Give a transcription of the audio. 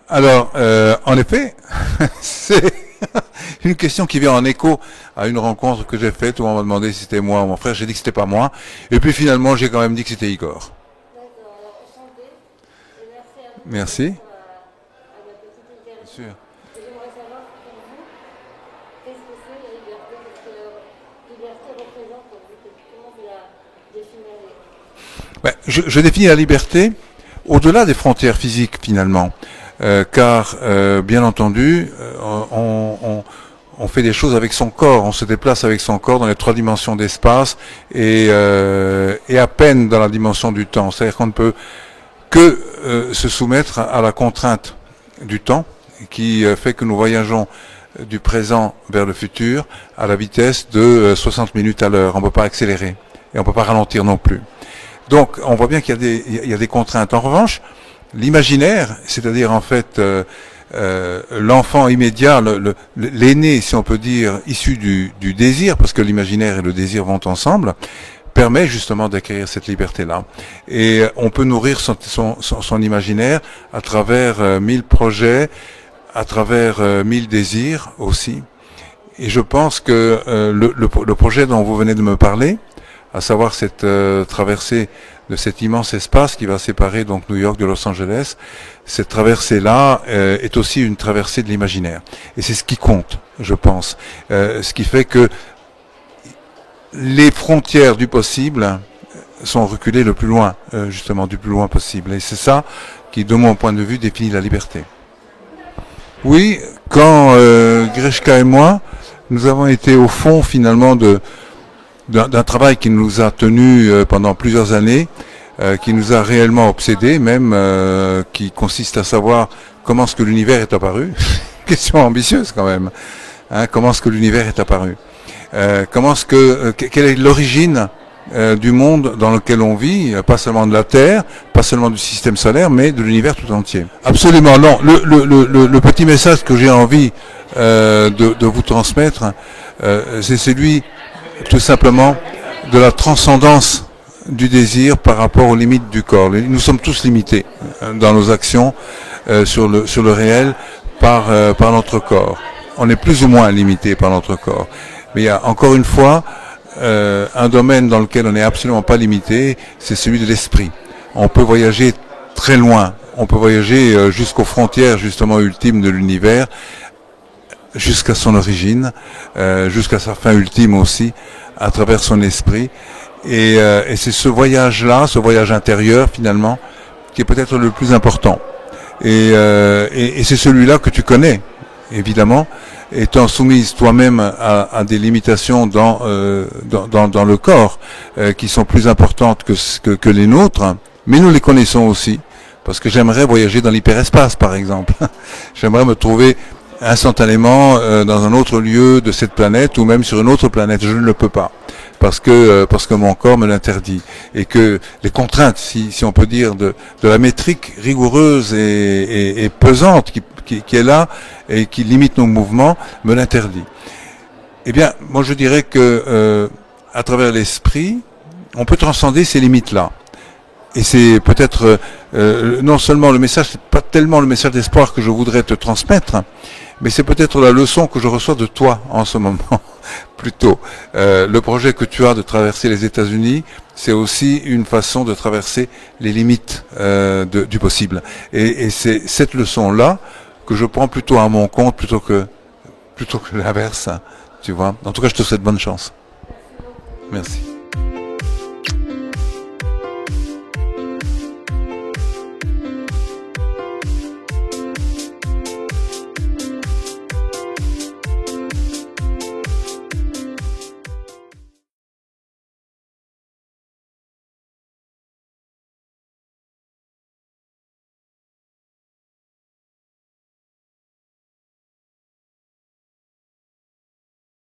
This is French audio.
Alors, en effet, c'est une question qui vient en écho à une rencontre que j'ai faite où on m'a demandé si c'était moi ou mon frère. J'ai dit que c'était pas moi. Et puis finalement, j'ai quand même dit que c'était Igor. D'accord, alors enchanté. Et merci à vous Merci. à la petite Bien interview. sûr. Et j'aimerais savoir pour vous, qu'est-ce que c'est la liberté? Qu'est-ce que la liberté représente pour vous? Comment vous la définirez? Ouais, je définis la liberté au-delà des frontières physiques finalement, car bien entendu, on fait des choses avec son corps, on se déplace avec son corps dans les trois dimensions d'espace et à peine dans la dimension du temps. C'est-à-dire qu'on ne peut que se soumettre à la contrainte du temps qui fait que nous voyageons du présent vers le futur à la vitesse de 60 minutes à l'heure. On ne peut pas accélérer et on ne peut pas ralentir non plus. Donc, on voit bien qu'il y a des contraintes. En revanche, l'imaginaire, c'est-à-dire en fait l'enfant immédiat, l'aîné, si on peut dire, issu du désir, parce que l'imaginaire et le désir vont ensemble, permet justement d'acquérir cette liberté-là. Et on peut nourrir son imaginaire à travers 1000 projets, à travers 1000 désirs aussi. Et je pense que le projet dont vous venez de me parler, à savoir cette traversée de cet immense espace qui va séparer donc New York de Los Angeles, cette traversée-là est aussi une traversée de l'imaginaire. Et c'est ce qui compte, je pense. Ce qui fait que les frontières du possible sont reculées le plus loin, justement, du plus loin possible. Et c'est ça qui, de mon point de vue, définit la liberté. Oui, quand Grishka et moi, nous avons été au fond, finalement, d'un travail qui nous a tenus pendant plusieurs années, qui nous a réellement obsédés, même qui consiste à savoir comment est-ce que l'univers est apparu. Question ambitieuse quand même. Hein, comment est-ce que l'univers est apparu? Quelle est l'origine du monde dans lequel on vit, pas seulement de la Terre, pas seulement du système solaire, mais de l'univers tout entier. Absolument, non. Le petit message que j'ai envie de vous transmettre, c'est celui tout simplement de la transcendance du désir par rapport aux limites du corps. Nous sommes tous limités dans nos actions sur le réel par notre corps. On est plus ou moins limité par notre corps. Mais il y a encore une fois un domaine dans lequel on n'est absolument pas limité, c'est celui de l'esprit. On peut voyager très loin, on peut voyager jusqu'aux frontières justement ultimes de l'univers, jusqu'à son origine, jusqu'à sa fin ultime aussi, à travers son esprit. Et c'est ce voyage-là, ce voyage intérieur finalement, qui est peut-être le plus important. Et c'est celui-là que tu connais, évidemment, étant soumise toi-même à des limitations dans le corps, qui sont plus importantes que les nôtres, mais nous les connaissons aussi. Parce que j'aimerais voyager dans l'hyperespace, par exemple. J'aimerais me trouver instantanément dans un autre lieu de cette planète ou même sur une autre planète. Je ne le peux pas parce que mon corps me l'interdit et que les contraintes, si on peut dire, de la métrique rigoureuse et pesante qui est là et qui limite nos mouvements me l'interdit. Eh bien, moi je dirais que à travers l'esprit, on peut transcender ces limites-là. Et c'est peut-être non seulement le message, c'est pas tellement le message d'espoir que je voudrais te transmettre, mais c'est peut-être la leçon que je reçois de toi en ce moment, plutôt. Le projet que tu as de traverser les États-Unis, c'est aussi une façon de traverser les limites du possible. Et c'est cette leçon-là que je prends plutôt à mon compte plutôt que l'inverse, hein, tu vois. En tout cas, je te souhaite bonne chance. Merci.